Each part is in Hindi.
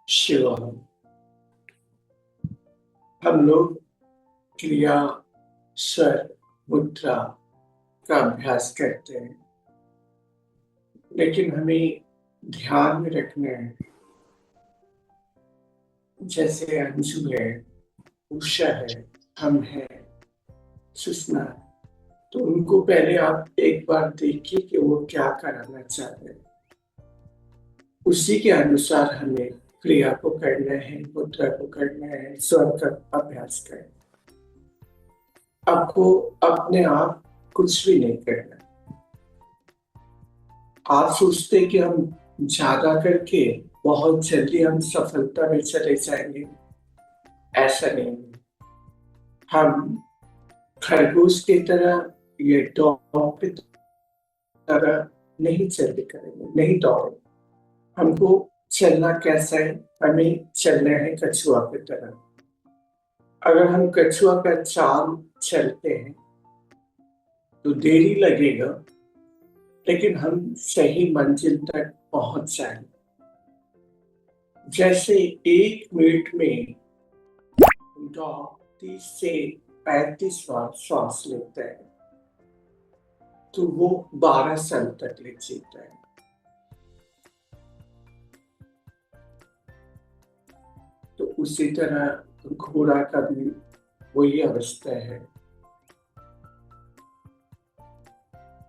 शिवम। हम लोग क्रिया, स्वर, मुद्रा का अभ्यास करते हैं, लेकिन हमें ध्यान में रखना है, जैसे अंशु है, उषा है, हम हैं, सुषमा। तो उनको पहले आप एक बार देखिए कि वो क्या कराना चाहते हैं। उसी के अनुसार हमें क्रिया को करना है, मुद्रा को करना है, स्वर का अभ्यास करना है। आपको अपने आप कुछ भी नहीं करना। आप सोचते कि हम ज्यादा करके बहुत जल्दी हम सफलता में चले जाएंगे। ऐसा नहीं है। हम खरगोश की तरह, ये डॉग की तरह नहीं चलते करेंगे, नहीं दौड़े। हमको चलना कैसा है? हमें चलना है कछुआ की तरह। अगर हम कछुआ का चाल चलते हैं तो देरी लगेगा, लेकिन हम सही मंजिल तक पहुंच जाएंगे। जैसे 1 मिनट में डॉग 30 से 35 बार श्वास लेता है, तो वो 12 साल तक ले जीता है। तो उसी तरह घोड़ा का भी वही अवस्था है,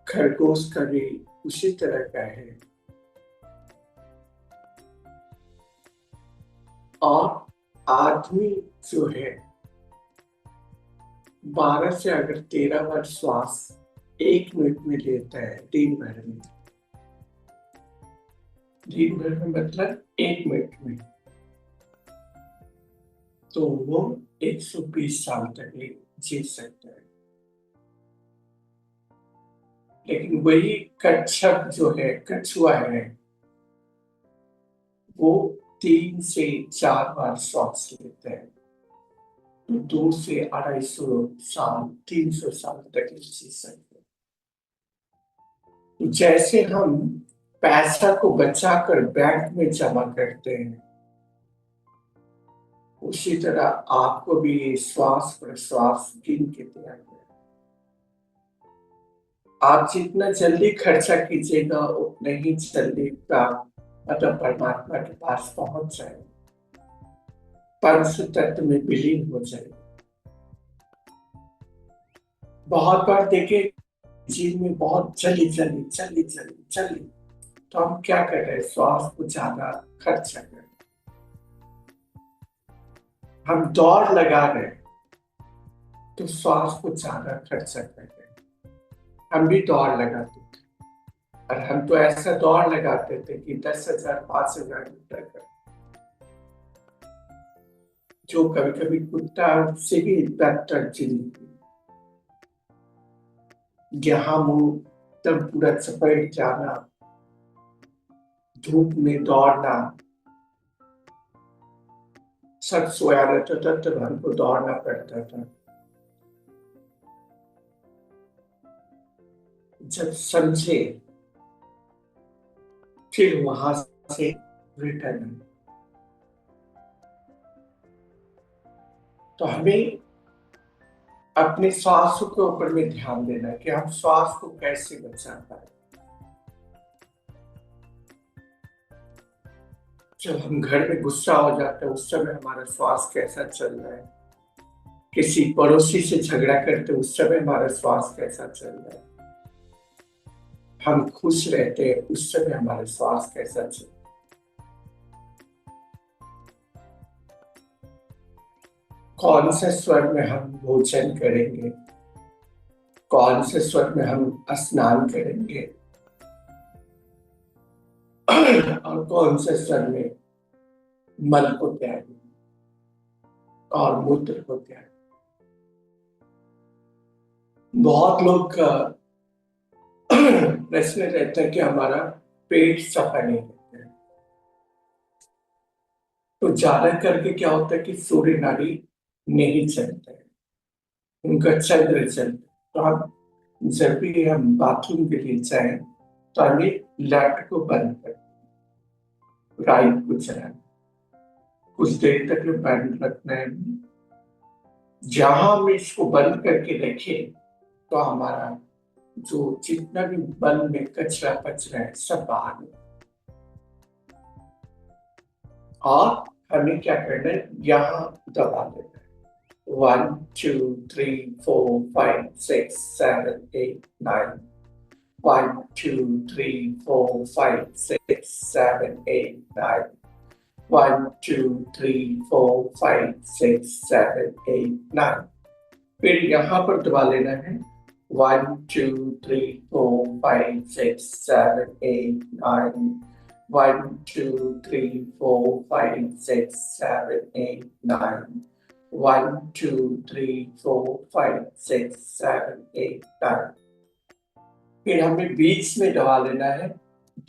खरगोश का भी उसी तरह का है। और आदमी जो है 12 से अगर 13 बार श्वास 1 मिनट में लेता है, दिन भर में, मतलब 1 मिनट में, तो वो 120 साल तक जी सकता है। लेकिन वही कच्छप जो है, कछुआ है, वो 3 से 4 बार श्वास लेता है, तो 2 से 250 साल, 300 साल तक जी सकते हैं। तो जैसे हम पैसा को बचाकर बैंक में जमा करते हैं, उसी तरह आपको भी श्वास प्रश्वास गिन के दिया गया। आप जितना जल्दी खर्चा कीजिएगा, उतना ही जल्दी मतलब परमात्मा के पास पहुंच जाए, पंच तत्व में विलीन हो जाए। बहुत बार देखे जीवन में बहुत चली, तो हम क्या कर रहे हैं? श्वास को ज्यादा खर्चा कर रहे हैं। हम दौड़ लगा रहे हैं, तो श्वास को ज्यादा खर्चा कर रहे हैं। हम भी दौड़ लगाते थे, और हम तो ऐसा दौड़ लगाते थे कि 10,000 5,000 मीटर कर, जो कभी कभी कुत्ता से भी बेहतर जिंदगी। यहाँ मुंह तब पूरा चपेट जाना, धूप में दौड़ना, सब सोया रहता था, तब हमको दौड़ना पड़ता था। जब समझे, फिर वहां से रिटर्न। तो हमें अपने श्वास के ऊपर में ध्यान देना है कि हम श्वास को कैसे बचा पाए। जब हम घर में गुस्सा हो जाते हैं, उस समय हमारा श्वास कैसा चल रहा है? किसी पड़ोसी से झगड़ा करते उस समय हमारा श्वास कैसा चल रहा है? हम खुश रहते हैं, उस समय हमारा श्वास कैसा चल रहा है? कौन से स्वर में हम भोजन करेंगे, कौन से स्वर में हम स्नान करेंगे, और कौन से स्वर में मल को त्यागेंगे और मूत्र को त्यागेंगे। बहुत लोग का प्रश्न रहता है कि हमारा पेट सफा नहीं रहता है। तो ज्यादा करके क्या होता है कि सूर्य नाड़ी नहीं चलता है, उनका चंद्र चलता है। तो हम जब भी हम बाथरूम के लिए जाए, तो हमें लाइट को बंद कर, लाइट को चलाना। कुछ देर तक बंद रखना है। जहां हम इसको बंद करके रखें तो हमारा जो जितना भी मन में कचरा पचरा है सब बाहर निकले। और हमें क्या करना है, यहाँ दबा देना है। 1 2 3 4 5 6 7 8 9। 1 2 3 4 5 6 7 8 9। 1 2 3 4 5 6 7 8 9। फिर यहाँ पर दबा लेना है। 1 2 3 4 5 6 7 8 9। 1 2 3 4 5 6 7 8 9। 1 2 3 4 5 6 7 8 9। फिर हमें बीच में दबा लेना है,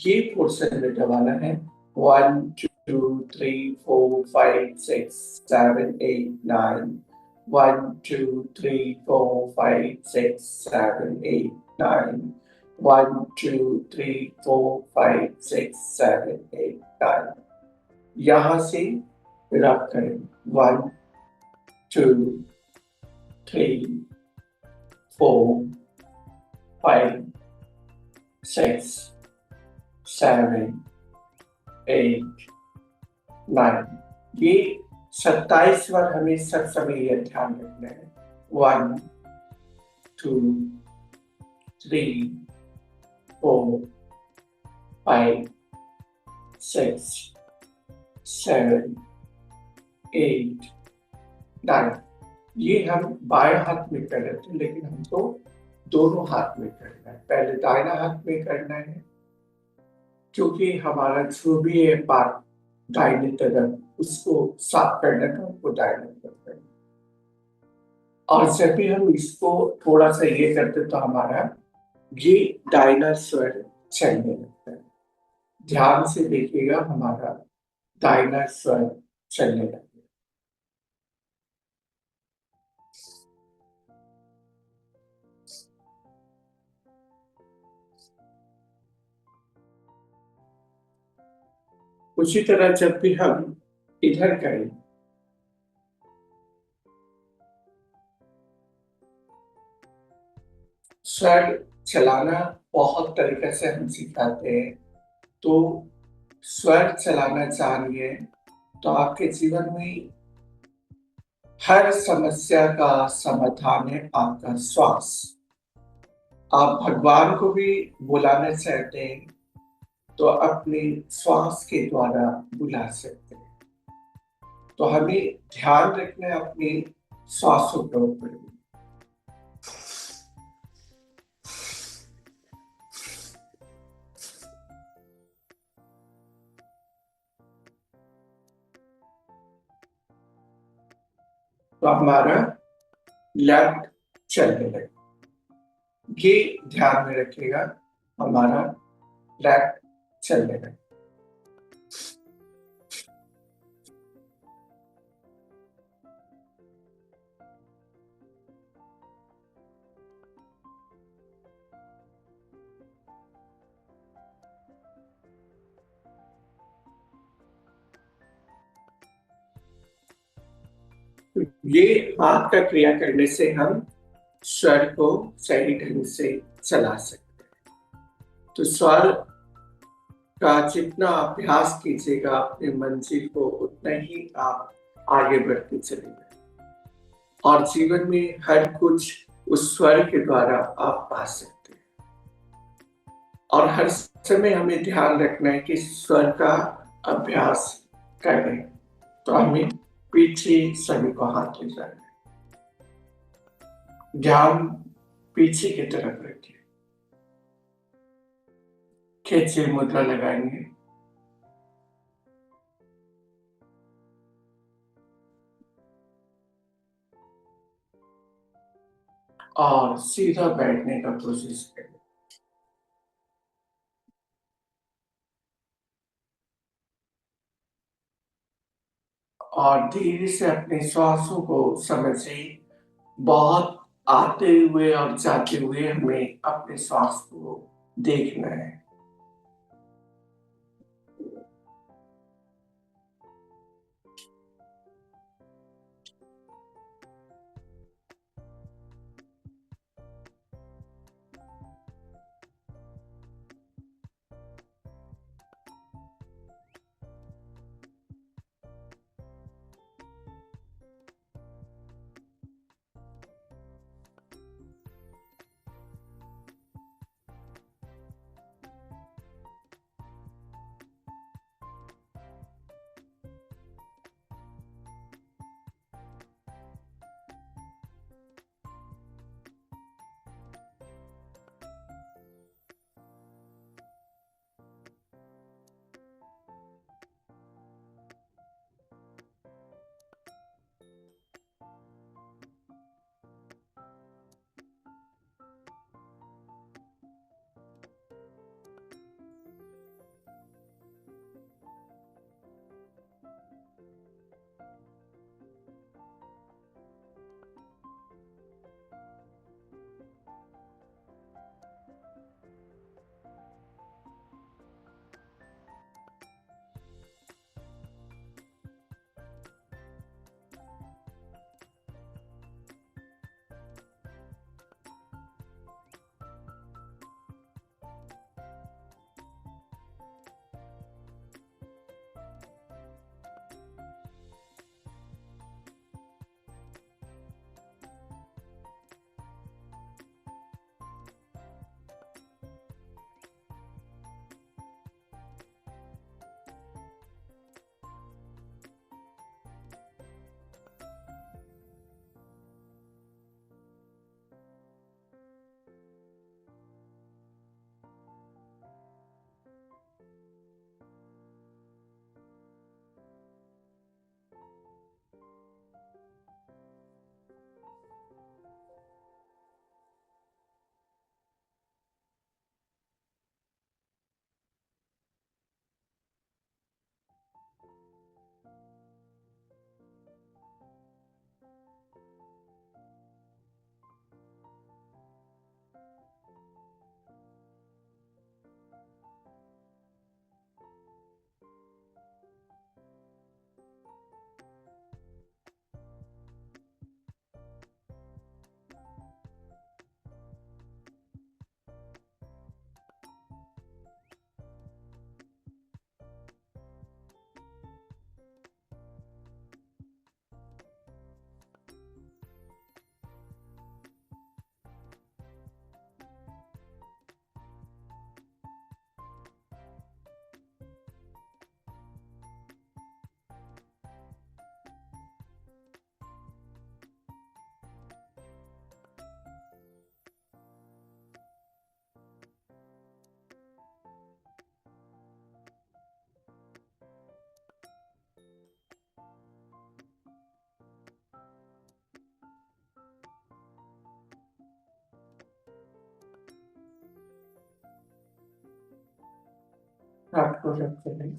ये पोर्शन में दबाना है। 1 2 3 4 5 6 7 8 9। 1 2 3 4 5 6 7 8 9। 1 2 3 4 5 6 7 8 9। यहाँ से फिर आप करें 1 2 3 4 5 6 7 8 9। ये 27 बार हमें सब समय यह ध्यान रखना है। 1 2 3 4 5 6 7 8 9। ये हम बाएं हाथ में कर रहे थे, लेकिन हमको दोनों हाथ में करना है। पहले दाहिना हाथ में करना है, क्योंकि हमारा जो भी है पार्ट दाहिने तरफ उसको साफ करना था, हमको दाहिने तरफ करना। और जब भी हम इसको थोड़ा सा ये करते तो हमारा ये दाहिना स्वर चलने लगता है। ध्यान से देखिएगा, हमारा दाहिना स्वर चलने लगता है। उसी तरह जब भी हम इधर करें, स्वर चलाना बहुत तरीके से हम सिखाते हैं। तो स्वर चलाना जानिए तो आपके जीवन में हर समस्या का समाधान है आपका श्वास। आप भगवान को भी बुलाना चाहते हैं तो अपने श्वास के द्वारा बुला सकते हैं। तो हमें ध्यान रखना है अपने श्वासों के ऊपर। तो हमारा लेफ्ट चलने लगे, ये ध्यान में रखिएगा, हमारा लेफ्ट चलने लगे। ये हाथ का क्रिया करने से हम स्वर को सही ढंग से चला सकते हैं। तो स्वर का जितना अभ्यास कीजिएगा अपने मंजिल को, उतना ही आप आगे बढ़ते चलेंगे और जीवन में हर कुछ उस स्वर के द्वारा आप पा सकते हैं। और हर समय हमें ध्यान रखना है कि स्वर का अभ्यास करें। तो हमें पीछे सभी को हाथ ले जाना है, ध्यान पीछे की तरफ रखिए, खींचे मुद्रा लगाएंगे और सीधा बैठने का कोशिश करें। और धीरे से अपने श्वासों को समझे। बहुत आते हुए और जाते हुए हमें अपने श्वास को देखना है। हाथ को रखते हैं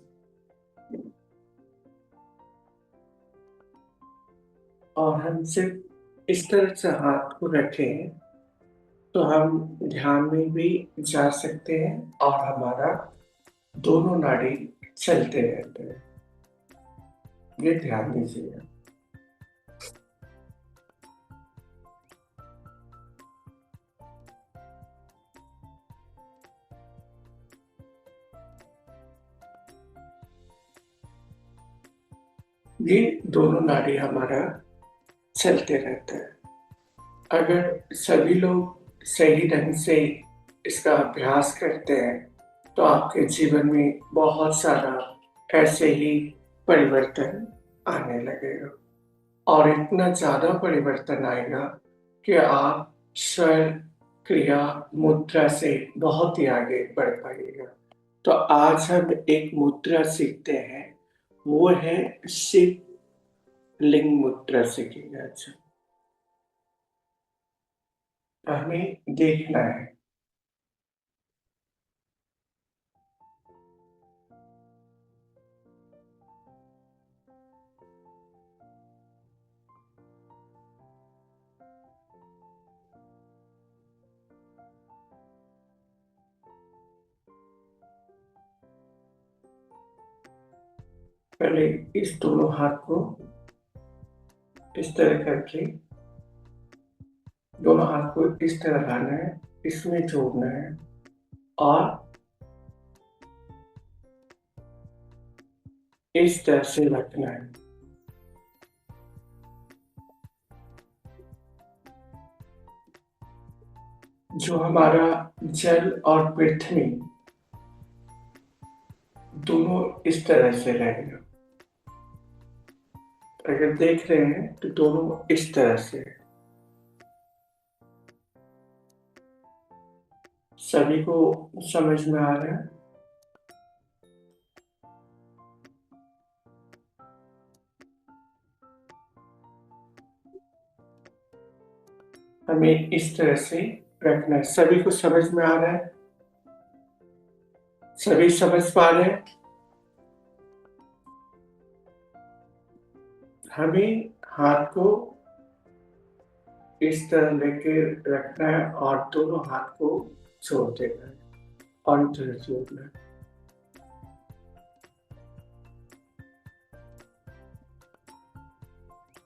और हम सिर्फ इस तरह से हाथ को रखें तो हम ध्यान में भी जा सकते हैं और हमारा दोनों नाड़ी चलते रहते हैं। ये ध्यान दीजिएगा। ये दोनों नाड़ी हमारा चलते रहते हैं। अगर सभी लोग सही ढंग से इसका अभ्यास करते हैं तो आपके जीवन में बहुत सारा ऐसे ही परिवर्तन आने लगेगा और इतना ज़्यादा परिवर्तन आएगा कि आप स्वर, क्रिया, मुद्रा से बहुत ही आगे बढ़ पाइएगा। तो आज हम एक मुद्रा सीखते हैं, वो है शिव लिंग मुद्रा सीखेंगे। अच्छा, हमें देखना है पहले इस दोनों हाथ को इस तरह करके दोनों हाथ को इस तरह लाना है, इसमें जोड़ना है और इस तरह से रखना है। जो हमारा जल और पृथ्वी दोनों इस तरह से रहेगा। अगर देख रहे हैं तो दोनों इस तरह से है। सभी को समझ में आ रहा है? हमें इस तरह से रखना है। सभी को समझ में आ रहा है? सभी समझ पा रहे हैं? हमें हाथ को इस तरह लेके रखना है और दोनों हाथ को छोड़ देना है और इधर जोड़ना है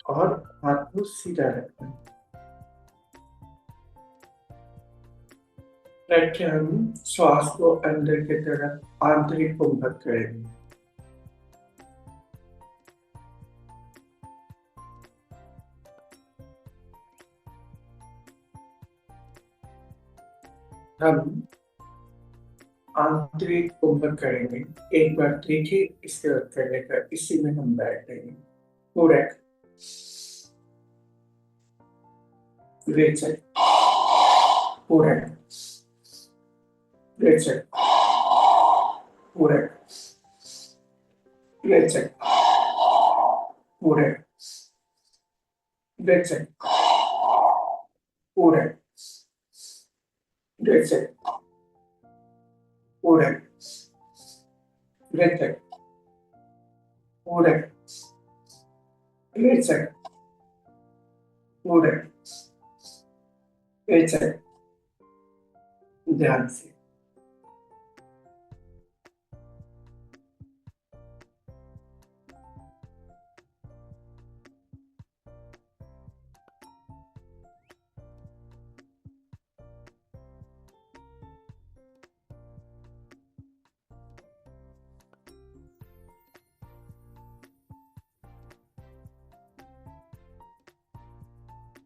और हाथ को सीधा रखना है। रख के हम श्वास को अंदर की तरफ आंतरिक कुंभक करेंगे। हम आंतरिक कुंभक करेंगे। एक बार देखिए इसके बाद करने का, इसी में हम बैठेंगे। पूरा रेचक, पूरा रेचक, पूरा रेचक, पूरा रेचक, पूरा रेचक, पूरा रेचक, पूरा रेचक, पूरा रेचक। ध्यान से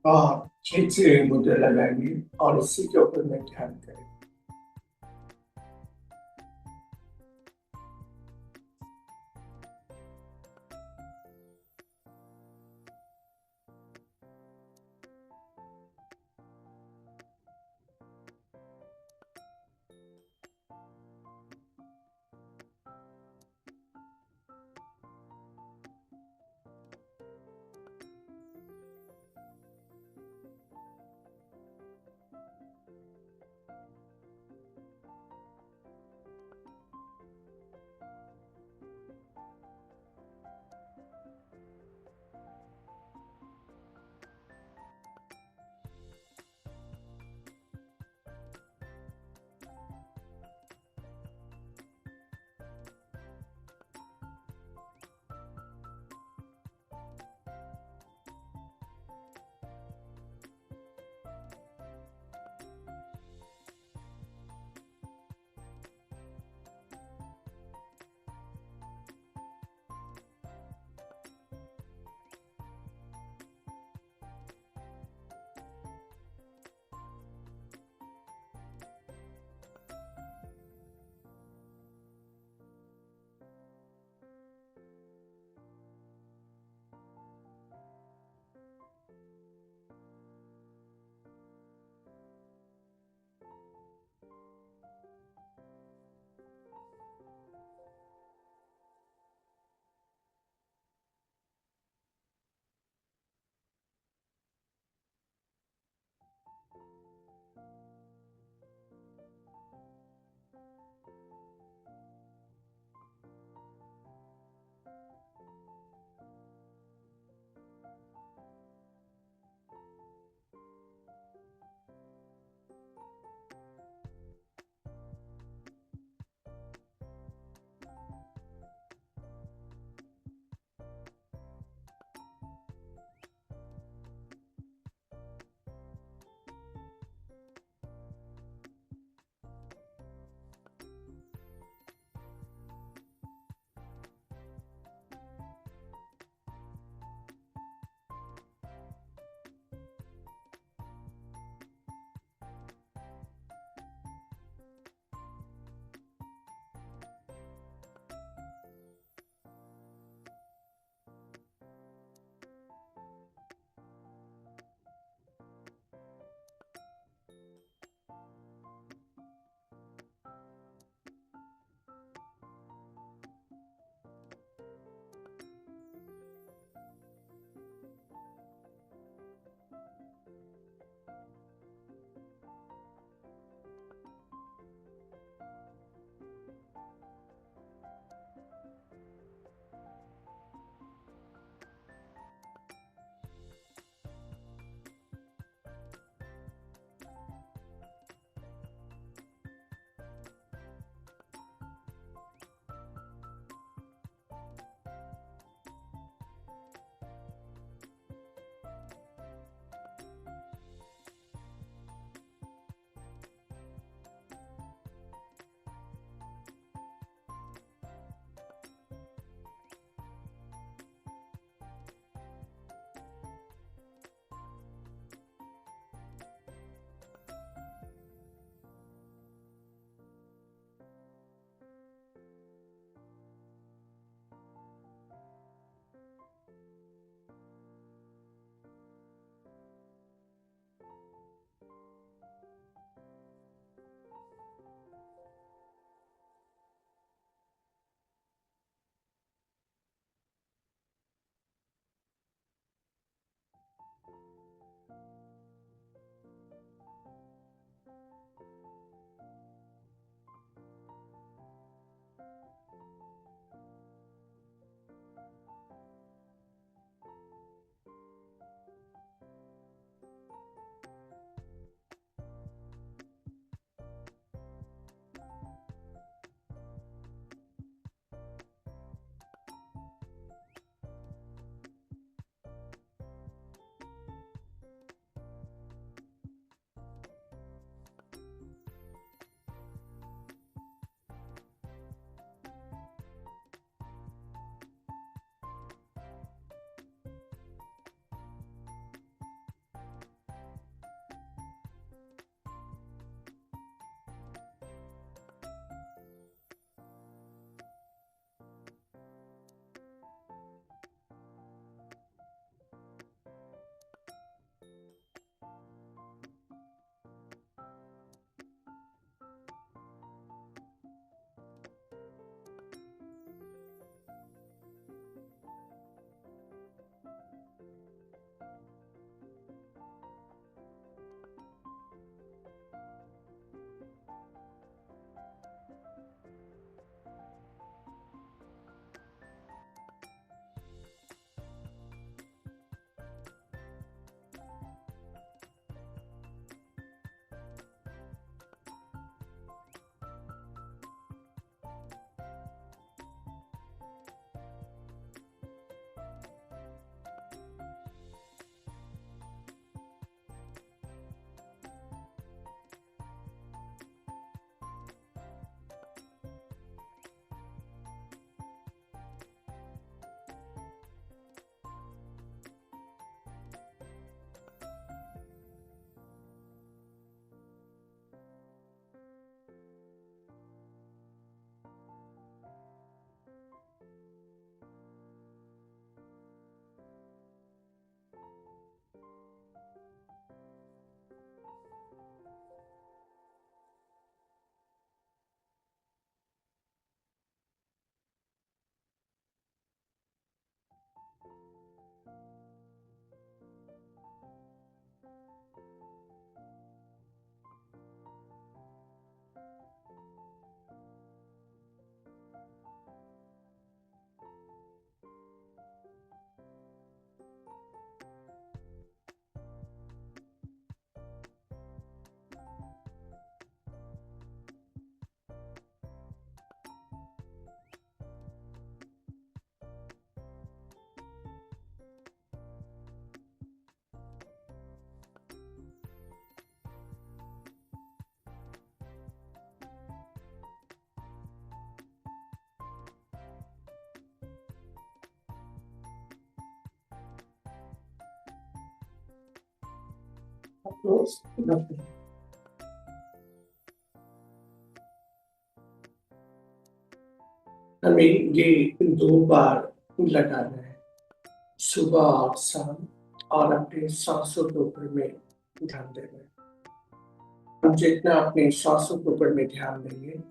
और खींचे मुद्रा लगाएंगे और इसी के ऊपर में ध्यान करें। Close nothing. हमें ये 2 बार लगाना है, सुबह और शाम, और अपनी सांसों के ऊपर में ध्यान देना है। हम जितना अपनी सांसों के ऊपर में ध्यान देंगे,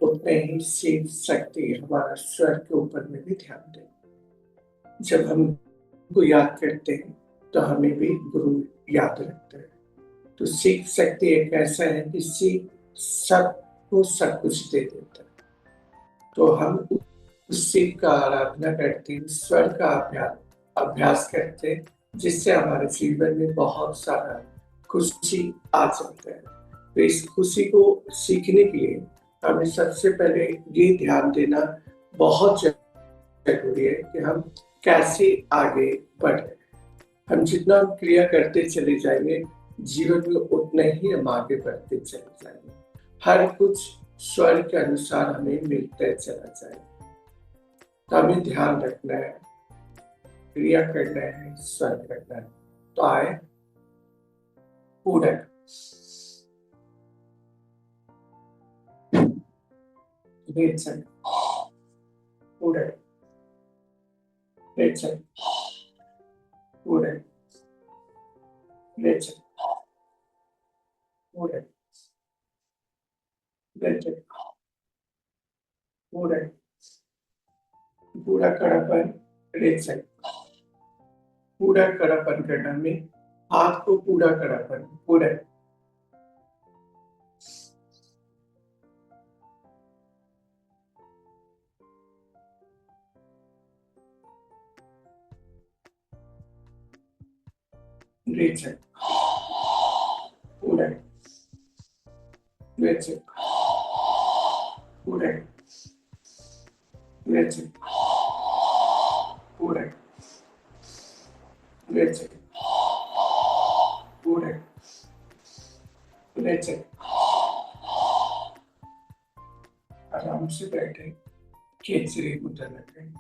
उतने ही शिव शक्ति हमारा स्वर के ऊपर में भी ध्यान देंगे। जब हम को याद करते हैं, तो हमें भी गुरु याद रखते हैं। तो शिव शक्ति एक ऐसा है कि शिव सबको सब कुछ दे देता है। तो हम उस शिव का आराधना करते हैं, स्वर का अभ्यास करते हैं, जिससे हमारे जीवन में बहुत सारा खुशी आ जाता है। तो इस खुशी को सीखने के लिए हमें सबसे पहले ये ध्यान देना बहुत ज़रूरी है कि हम कैसे आगे बढ़ रहे हैं। हम जितना क्रिया करते चले जाएंगे, जीवन में उतना ही हम आगे बढ़ते चले जाएंगे। हर कुछ स्वर के अनुसार हमें मिलते चला जाएगा। तो हमें ध्यान रखना है, क्रिया करना है, स्वर करना है। तो आए पूरक, रेचक, पूरक, रेचक, पूरक, रेचक, पूरक, रेचक, पूरक, पूरा कड़ापन, रेचक, पूरा कड़ापन करना में हाथ को पूरा कड़ापन, पूरक, रेचक, पूरक, रेचक, पूरक, रेचक, पूरक, रेचक, पूरक, रेचक। आराम से बैठे, खेचरी मुद्रा लगाएं।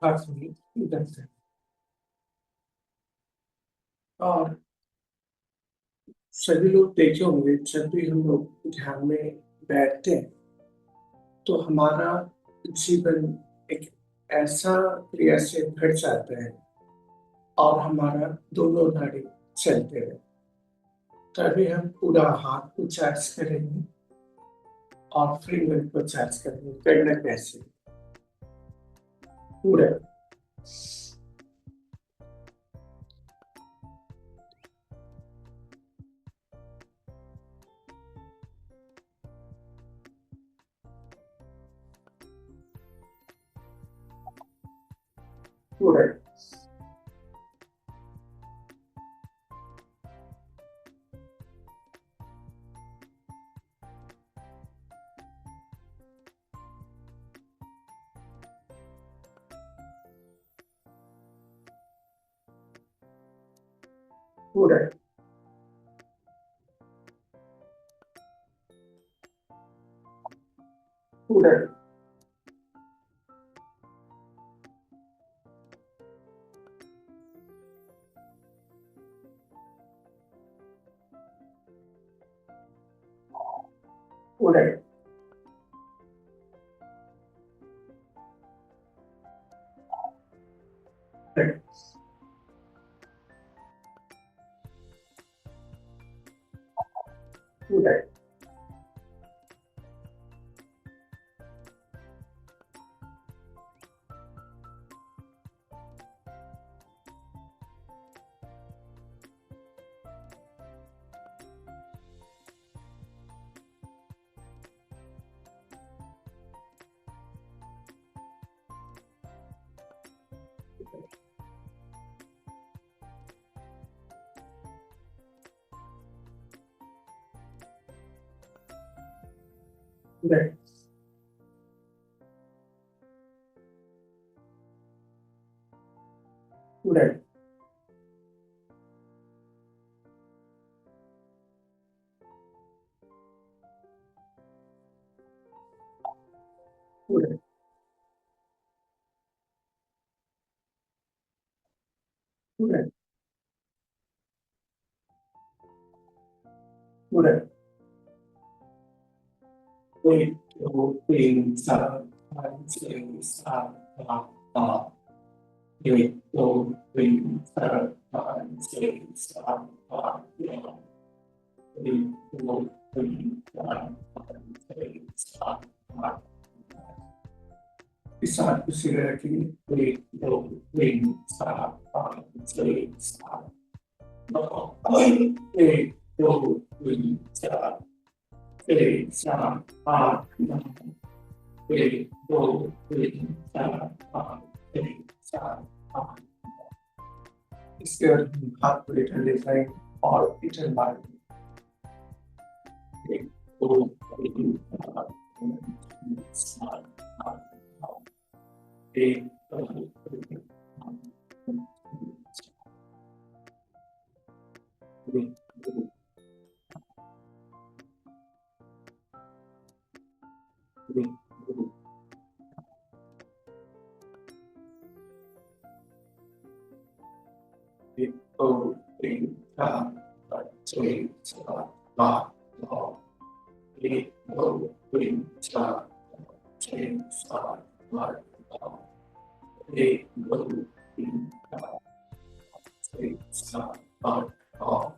आसनी इधर से। और सभी लोग देखे होंगे, जब भी हम लोग ध्यान में बैठते हैं तो हमारा जीवन एक ऐसा क्रिया से भर जाता है और हमारा दोनों नाड़ी चलते हैं। तभी हम पूरा हाथ को चार्ज करेंगे और फिंगर को चार्ज करेंगे। करना कैसे? पूरा पूरा पूरा पूरा पूरा पूरा पूरा पूरा पूरा पूरा पूरा 1, 2, 3, 4, 5, 6, 7, 8, 9. 1, 2, 3, 4, 5, 6, 7, 8, 9. 1, 2, 3, 4, 5, 6, 7, 8. इस हाथ को सीधे रखिए। 1, 2, 3, 4, 5, 6, 7, 9. 1, 2, 3, 4, 6, 7, 8, 9. 1, 2, 3, 4, 5, 6, 7, 8. इसके बाद हाथ को इधर ले जाएंगे और इधर मारेंगे। 1, 2, 3, 4, 5, 6, 7, 8, 9. 1, 2, 3, 4, 1, 2, 1, 2. 1, 2, 3, 4, 5, 6, 7, 8, 9. 1, 2, 3, 4, 6, 7, 8, 9. 1, 2, 3, 4, 6, 7, 8, 9.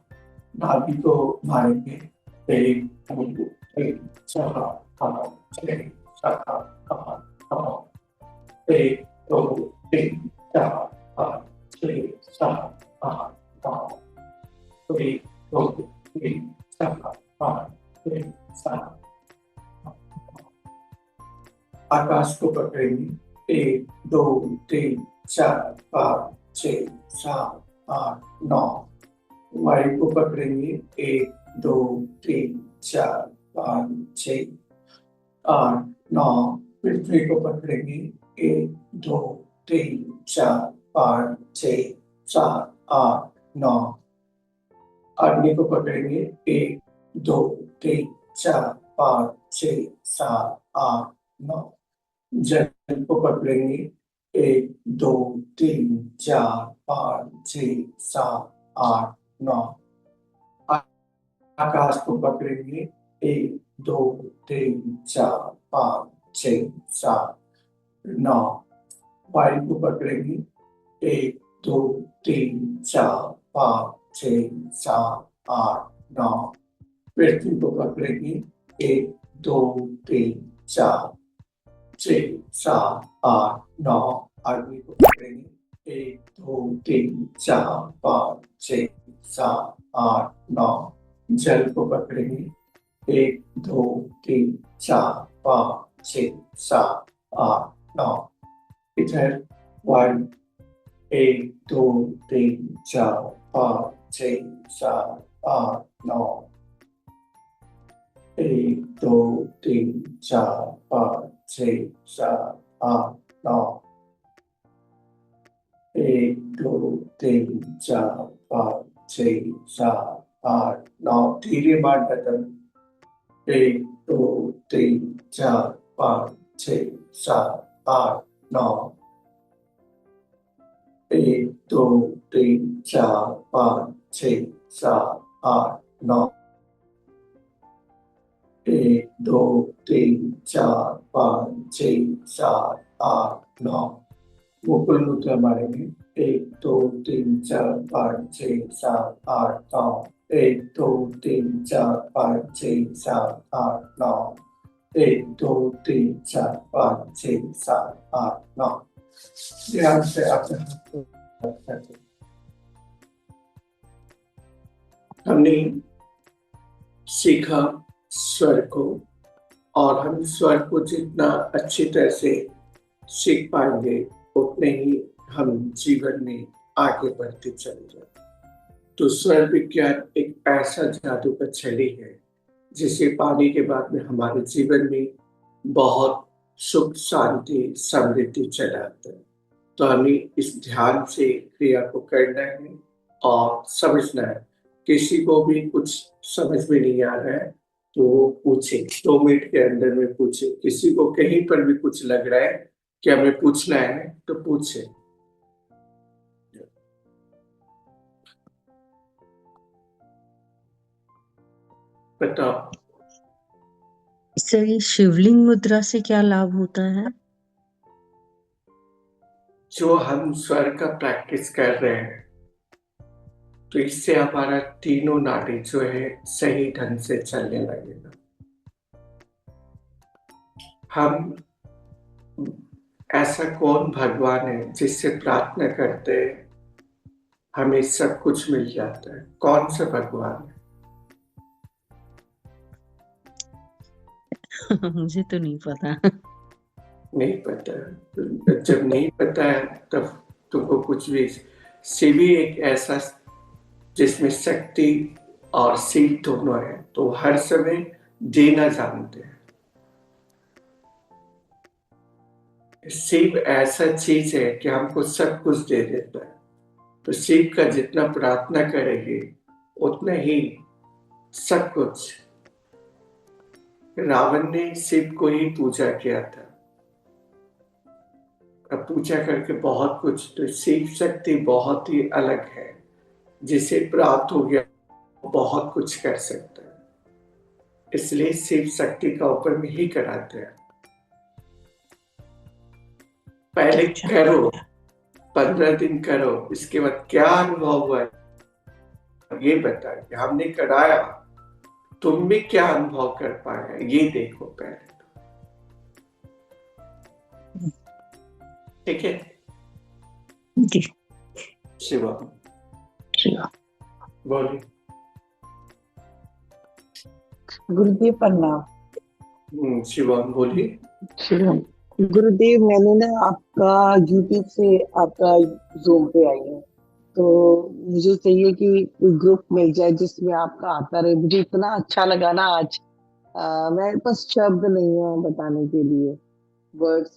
नाभि को मारेंगे। 1, 2, 3, 4, 5, 6, 7, 8, 9. 1, 2, 3, 4, 5, 6, 7, 8, 9. 1, 2, 3, 4, 5, 6, 7. आकाश को पकड़ेंगे। 1, 2, 3, 4, 5, 6, 7, 8, 9. वायु को पकड़ेंगे। 1, 2, 3, 4, 5, 6, 8, 9. पृथ्वी को पकड़ेंगे। 1, 2, 3, 4, 5, 6, 7, 8, 9. अग्नि को पकड़ेंगे। 1, 2, 3, 4, 5, 6, 7, 8, 9. जल को पकड़ेंगे। 1 2 3 4 5 6 7 8 9। आकाश को पकड़ेंगे। 1 2 3 4 5 6 7 9। वायु को पकड़ेंगे। 1 2 3 4 5 6 7 8 9। पृथ्वी को पकड़ेंगे। 1 2 3 4 6 7 8 9। अग्नि को पकड़ेंगे। 1 2 3 4 5 6 7 8 9। जल को पकड़ेंगे। 1 2 3 4 5 6 7 8 9। इधर वायु। 1 2 3 4 5 6 7 8 9। 1 2 3 4 5 6 7 8 9। 1 2 3 4 5 6 7 8 9। धीरे मार बदल। 1 2 3 4 5 6 7 8 9। 1 2 3 4 5 6 7 8 9। 1 2 3 4 5 6 7 8 9। मुकुल मुद्रा मारेंगे। 1 2 3 4 5 6 7 8 9। 1 2 3 4 5 6 7 8 9। 1 2 3 4 5 6 7 8 9। ध्यान से अपने हाथ को रखें। हमने सीखा स्वर को, और हम स्वर को जितना अच्छी तरह से सीख पाएंगे उतने ही हम जीवन में आगे बढ़ते चले जाएंगे। तो स्वर विज्ञान एक ऐसा जादू का छड़ी है जिसे पाने के बाद में हमारे जीवन में बहुत सुख शांति समृद्धि चला आता है। तो हमें इस ध्यान से क्रिया को करना है और समझना है। किसी को भी कुछ समझ में नहीं आ रहा है तो वो पूछे, 2 मिनट के अंदर में पूछे। किसी को कहीं पर भी कुछ लग रहा है कि हमें पूछना है तो पूछे। बताओ। सर, ये शिवलिंग मुद्रा से क्या लाभ होता है? जो हम स्वर का प्रैक्टिस कर रहे हैं तो इससे हमारा तीनों नाड़ी जो है सही ढंग से चलने लगेगा। हम ऐसा कौन भगवान है जिससे प्रार्थना करते हैं हमें सब कुछ मिल जाता है? कौन सा भगवान है? मुझे तो नहीं पता। नहीं पता। जब नहीं पता है तब तुमको कुछ भी। शिव भी एक ऐसा जिसमें शक्ति और शिव दोनों है, तो हर समय देना जानते हैं। शिव ऐसा चीज है कि हमको सब कुछ दे देता है। तो शिव का जितना प्रार्थना करेंगे उतना ही सब कुछ। रावण ने शिव को ही पूजा किया था। अब पूजा करके बहुत कुछ, तो शिव शक्ति बहुत ही अलग है। जिसे प्राप्त हो गया बहुत कुछ कर सकता है। इसलिए शिव शक्ति का ऊपर में ही कराते हैं। पहले अच्छा। करो, 15 दिन करो, इसके बाद क्या अनुभव हुआ ये बताइए। हमने कराया, तुम भी क्या अनुभव कर पाए ये देखो पहले। ठीक है। जी। शिवा बोलिए। गुरुदेव प्रणाम। शिवा बोलिए। श्रीराम। गुरुदेव, मैंने ना आपका यूट्यूब से आपका जूम पे आई हूँ, तो मुझे चाहिए कि ग्रुप मिल जाए जिसमें आपका आता रहे। मुझे इतना अच्छा लगा ना आज। मेरे पास शब्द नहीं है बताने के लिए, वर्ड्स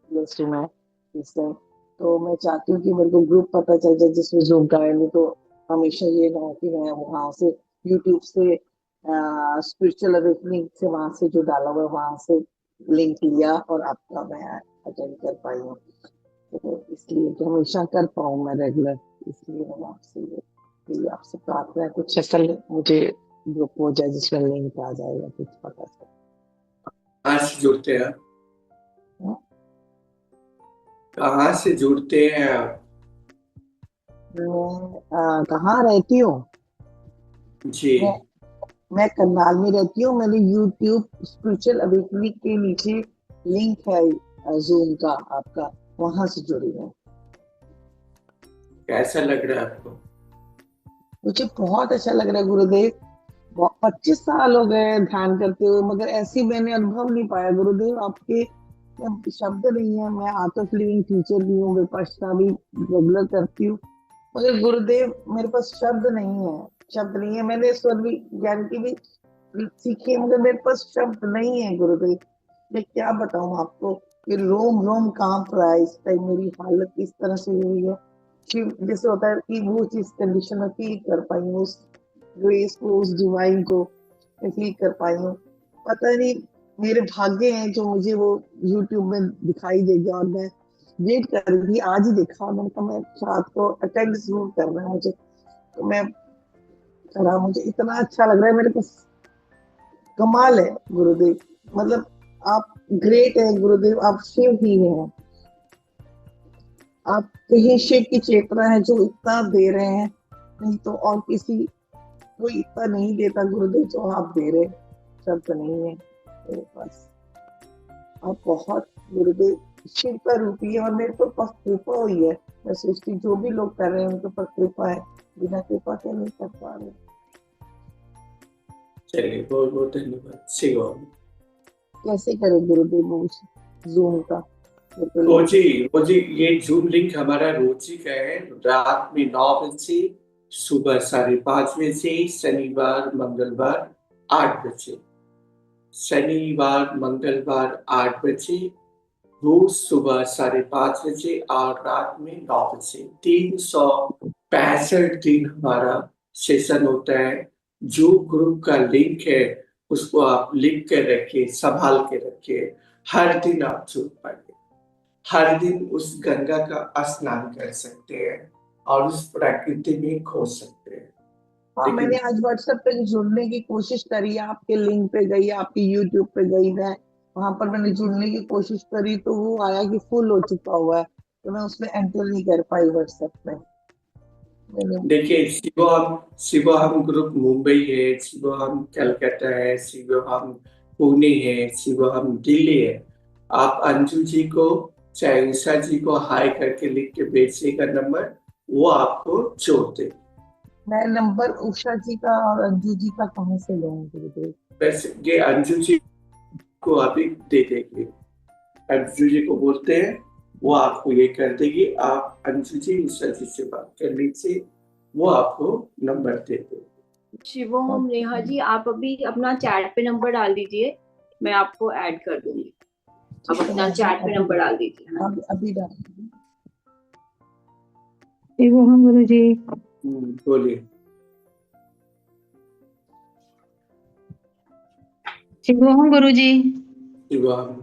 लिस्ट में इससे। तो मैं चाहती हूँ कि मेरे को ग्रुप पता चल जाए जिसमें जूम का है। नहीं तो हमेशा ये ना हो कि मैं वहां से यूट्यूब से स्पिरिचुअल अवेकनिंग से वहां से जो डाला हुआ है वहां से लिंक लिया और आपका मैं अटेंड कर पाई हूँ। तो इसलिए कि हमेशा कर पाऊँ मैं रेगुलर, इसलिए मैंने आपसे ये आपसे प्रार्थना है, कुछ असल मुझे ग्रुप हो जाए जिसमें लिंक आ जाएगा, कुछ पता चले। कहाँ से जुड़ते हैं आप? हाँ? कहाँ से जुड़ते हैं आप? मैं कहाँ रहती हूँ? जी। मैं मैं करनाल में रहती हूँ। मैंने यूट्यूब स्पिरिचुअल अवेकनिंग के नीचे लिंक है जूम का आपका, वहां से जुड़ी हूँ। कैसा लग रहा है आपको? मुझे बहुत अच्छा लग रहा है गुरुदेव। 25 साल हो गए हैं ध्यान करते हुए, मगर ऐसी मैंने अनुभव नहीं पाया गुरुदेव आपके। शब्द नहीं है। मैं आर्ट ऑफ लिविंग टीचर भी हूँ, विपश्यना भी रेगुलर करती हूँ, मगर गुरुदेव मेरे पास शब्द नहीं है। शब्द नहीं है। मैंने स्वर भी ज्ञान की भी सीखी है, मगर मेरे पास शब्द नहीं है गुरुदेव। मैं क्या बताऊं आपको कि रोम रोम कांप रहा है इस टाइम। मेरी हालत इस तरह से हुई है कि जैसे होता है कि वो चीज कंडीशन में फील कर पाई हूँ, उस ग्रेस को, उस डिवाइन को मैं फील कर पाई हूँ। पता नहीं मेरे भाग्य हैं जो मुझे वो यूट्यूब में दिखाई देगा, और मैं वेट कर रही थी, आज ही देखा। मैंने कहा मैं रात को अटेंड जरूर करना है मुझे, तो मैं करा। मुझे इतना अच्छा लग रहा है। मेरे को कमाल है गुरुदेव। मतलब आप ग्रेट है गुरुदेव, आप शिव ही हैं। आप कहीं शिव की चेतना है जो इतना दे रहे हैं, नहीं तो और किसी कोई इतना नहीं देता गुरुदेव जो आप दे रहे हैं। शब्द नहीं है मेरे पास। आप बहुत गुरुदेव शिव का रूप ही है, और मेरे को बस कृपा हुई है। मैं सोचती जो भी लोग कर रहे हैं उनके ऊपर कृपा है, बिना कृपा के नहीं कर पा रहे। चलिए, बहुत बहुत धन्यवाद। शिव ओम। कैसे करें गुरुदेव वो जूम का, मेरे को लिंक। रोजी, रोजी, ये जूम लिंक हमारा रोजी का है। रात में 9 बजे, सुबह 5:30 बजे, शनिवार मंगलवार 8 बजे। शनिवार मंगलवार 8 बजे, रोज सुबह 5:30 बजे और रात में 9 बजे। 365 दिन हमारा सेशन होता है। जो ग्रुप का लिंक है उसको आप लिख कर रखिए, संभाल के रखिए। हर दिन आप जुड़ पाएंगे। हर दिन उस गंगा का स्नान कर सकते हैं और उस प्रकृति में खो सकते हैं। हाँ, मैंने लेकिन आज व्हाट्सएप पे जुड़ने की कोशिश करी, आपके लिंक पे गई, आपकी यूट्यूब पे गई, मैं वहां पर मैंने जुड़ने की कोशिश करी तो वो आया कि फुल हो चुका हुआ है, तो मैं उसमें एंटर नहीं कर पाई व्हाट्सएप में। मैंने देखिए, शिवोहम ग्रुप मुंबई है, शिवोहम कलकत्ता है, शिवोहम पुणे है, शिवोहम दिल्ली है। आप अंजू जी को, चाहे उषा जी को हाय करके लिख के भेजिएगा नंबर, वो आपको जोड़ दे। मैं नंबर उषा जी का और अंजू जी का कहाँ से लूँ गुरुदेव? वैसे ये अंजू जी को अभी दे देंगे। अंजू जी को बोलते हैं, वो आपको ये कर देगी। आप अंजू जी उषा जी से बात कर लीजिए, वो आपको नंबर दे देगी। शिवोम नेहा जी, आप अभी अपना चैट पे नंबर डाल दीजिए, मैं आपको ऐड कर दूंगी। आप ठीक है, अपना चैट पे नंबर डाल दीजिए। हाँ जी। अभी डाल। वो हम गुरु जी। बोलिए। वो हम गुरु जी। शिवोहम।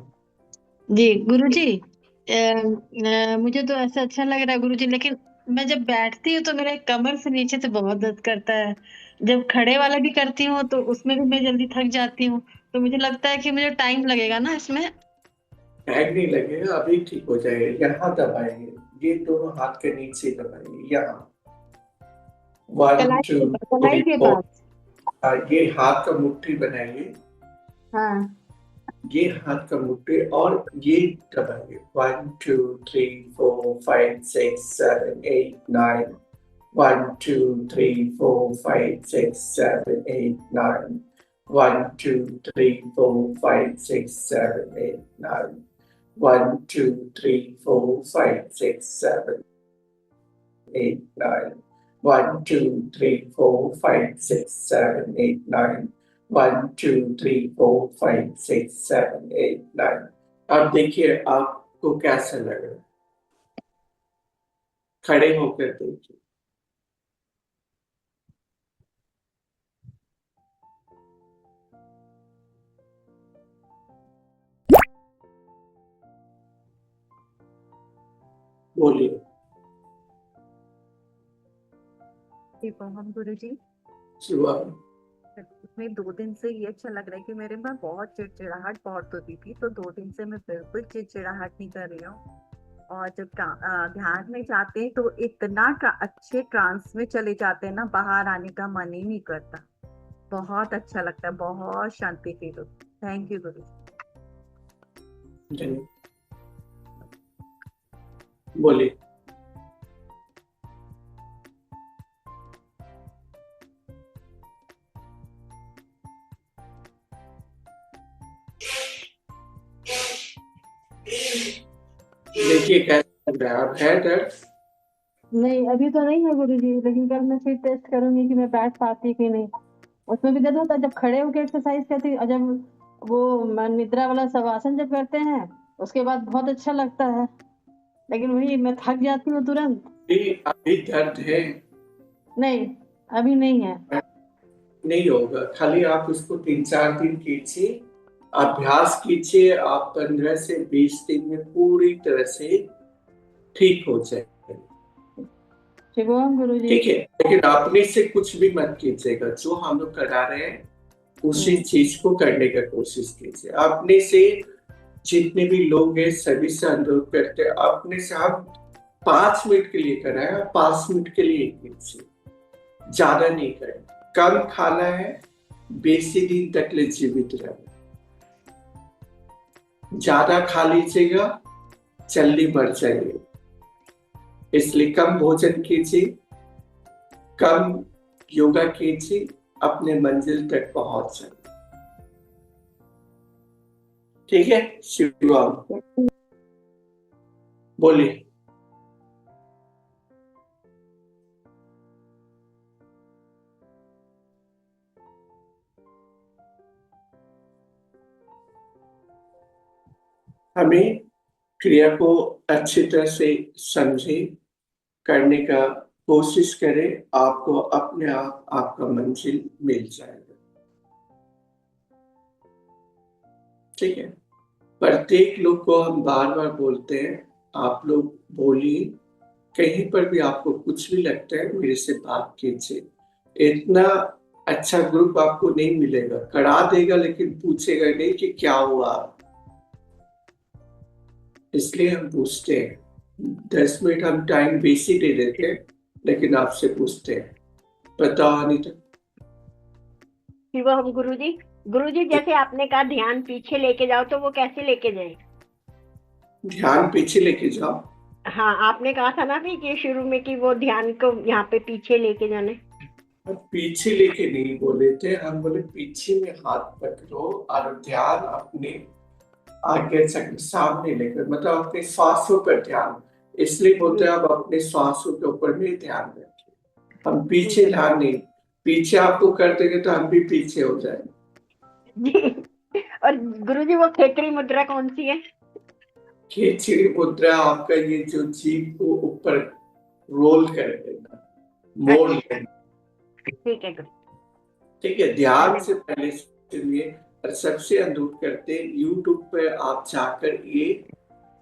जी गुरु जी, मुझे तो ऐसा अच्छा लग रहा है गुरु जी, लेकिन मैं जब बैठती हूँ तो मेरे कमर से नीचे से बहुत दर्द करता है। जब खड़े वाला भी करती हूँ तो उसमें भी मैं जल्दी थक जाती हूँ। तो मुझे लगता है कि मुझे टाइम लगेगा ना इसमें। टाइम नहीं लगेगा, अभी ठीक हो जाएगा। यहाँ दबाएंगे, ये दोनों हाथ के नीचे दबाएंगे, यहाँ। वन टू कलाई थ्री के फोर। पास। ये हाथ का मुट्ठी बनाइए, हाँ। ये हाथ का मुट्ठी, और ये दबाइए। 1 2 3 4 5 6 7 8 9। 1 2 3 4 5 6 7 8 9। 1 2 3 4 5 6 7 8 9। 1 2 3 4 5 6 7 8 9. 1 2 3 4 5 6 7 8 9। 1 2 3 4 5 6 7 8 9। अब देखिए आपको कैसा लग रहा है? खड़े होकर देखिए। बोलिए। हम गुरु जी शुरुआत। में 2 दिन से ये अच्छा लग रहा है कि मेरे में बहुत चिड़चिड़ाहट बहुत होती थी, तो 2 दिन से मैं बिल्कुल चिड़चिड़ाहट नहीं कर रही हूँ। और जब ध्यान में जाते हैं तो इतना अच्छे ट्रांस में चले जाते हैं ना, बाहर आने का मन ही नहीं करता। बहुत अच्छा लगता है, बहुत शांति फील होती है। थैंक यू गुरु जी, बोलिए। देखिए कैसा लग रहा है, अब है दर्द? नहीं अभी तो नहीं है गुरुजी, लेकिन कल मैं फिर टेस्ट करूंगी कि मैं बैठ पाती कि नहीं। उसमें भी दर्द होता है जब खड़े होकर एक्सरसाइज करती, और जब वो निद्रा वाला शवासन जब करते हैं उसके बाद बहुत अच्छा लगता है, लेकिन वही मैं थक जाती हूँ तुरंत। अभी दर्द है? नहीं अभी नहीं है। नहीं होगा, खाली आप उसको 3-4 दिन कीजिए, अभ्यास कीजिए, आप 15 से 20 दिन में पूरी तरह से ठीक हो जाएगा। शिवम गुरुजी। ठीक है, लेकिन अपने से कुछ भी मत कीजिएगा, जो हम लोग करा रहे हैं उसी चीज को करने का कोशिश कीजिए। अपने से जितने भी लोग हैं सभी से अनुरोध करते हैं, अपने से आप 5 मिनट के लिए कराए, 5 मिनट के लिए कीजिए, ज्यादा नहीं करें। कम खाना है, बेसी दिन तक ले जीवित रहे। ज्यादा खा लीजिएगा, जल्दी बढ़ जाइए, इसलिए कम भोजन कीजिए, कम योगा कीजिए, अपने मंजिल तक पहुंच जाइए। ठीक है शिवराम, बोलिए। हमें क्रिया को अच्छी तरह से समझे, करने का कोशिश करें, आपको अपने आप आपका मंजिल मिल जाएगा। ठीक है, प्रत्येक लोग को हम बार बार बोलते हैं, आप लोग बोलिए, कहीं पर भी आपको कुछ भी लगता है मेरे से बात कीजिए। इतना अच्छा ग्रुप आपको नहीं मिलेगा, करा देगा लेकिन पूछेगा नहीं कि क्या हुआ, इसलिए हम पूछते हैं। 10 मिनट हम टाइम बेसी दे देते हैं, लेकिन आपसे पूछते हैं, पता नहीं तो। शिवम गुरुजी जैसे आपने कहा ध्यान पीछे लेके जाओ, तो वो कैसे लेके जाए? ध्यान पीछे लेके जाओ। हाँ, आपने कहा था ना कि शुरू में कि वो ध्यान को यहाँ पे पीछे लेके जाने। हम पीछे लेके नहीं बोले थे, हम बोले पीछे में हाथ पकड़ो और ध्यान अपने आगे सामने लेकर, मतलब अपने श्वासों पर ध्यान, इसलिए बोलते हैं आप अपने श्वासों के ऊपर में ध्यान रखिए। हम पीछे ध्यान नहीं, पीछे आपको कर देंगे तो हम भी पीछे हो जाएंगे। जी। और गुरुजी वो खेकड़ी मुद्रा कौन सी है? खेचड़ी मुद्रा आपका ये जो जीभ को ऊपर रोल कर देना, मोड़ लेना। ठीक है गुरु। ठीक है, ध्यान से पहले सुनिए, और सबसे अनुरोध करते हैं यूट्यूब पे आप जाकर ये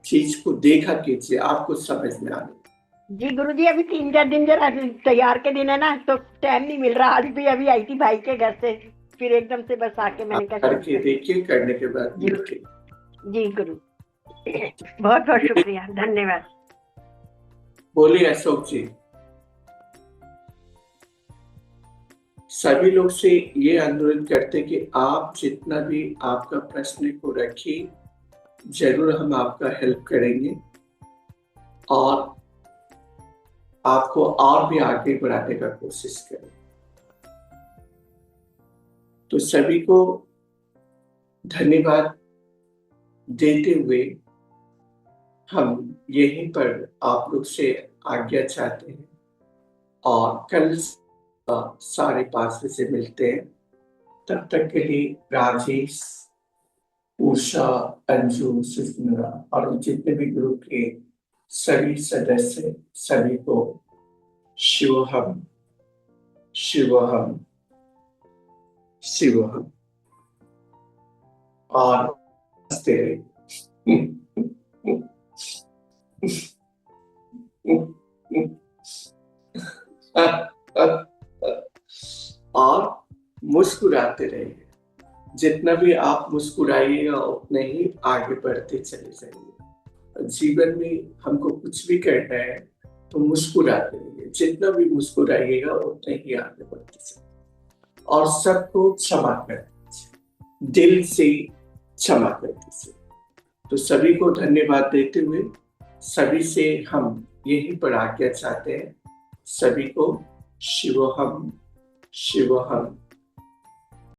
चीज को देखा कीजिए, आपको समझ में आने। जी गुरुजी, अभी 3-4 दिन जरा तैयार के दिन है ना, तो टाइम नहीं मिल रहा। आज भी अभी आई थी भाई के घर से, फिर एकदम से बस आके मैंने कहा करके देखिए, करने के बाद मिलके। जी गुरु, बहुत बहुत शुक्रिया, धन्यवाद। बोलिए अशोक जी। सभी लोग से ये अनुरोध करते कि आप जितना भी आपका प्रश्न को रखिए, जरूर हम आपका हेल्प करेंगे और आपको और भी आगे बढ़ाने का कोशिश करें। तो सभी को धन्यवाद देते हुए हम यहीं पर आप लोग से आज्ञा चाहते हैं और कल 5:30 मिलते हैं। तब तक के लिए राजेश, उषा, अंजू, सुष्मिता और जितने भी ग्रुप के सभी सदस्य, सभी को शिवोहम शिवोहम शिवोहम और हंसते रहिए। और मुस्कुराते रहिए। जितना भी आप मुस्कुराइएगा उतने ही आगे बढ़ते चले जाएंगे। जीवन में हमको कुछ भी करना है तो मुस्कुराते रहिए। जितना भी मुस्कुराइएगा उतने ही आगे बढ़ते चले और सबको क्षमा कर दीजिए, दिल से क्षमा कर दीजिए। तो सभी को धन्यवाद देते हुए सभी से हम यही पर आज्ञा चाहते हैं। सभी को शिवोहम शिवोहम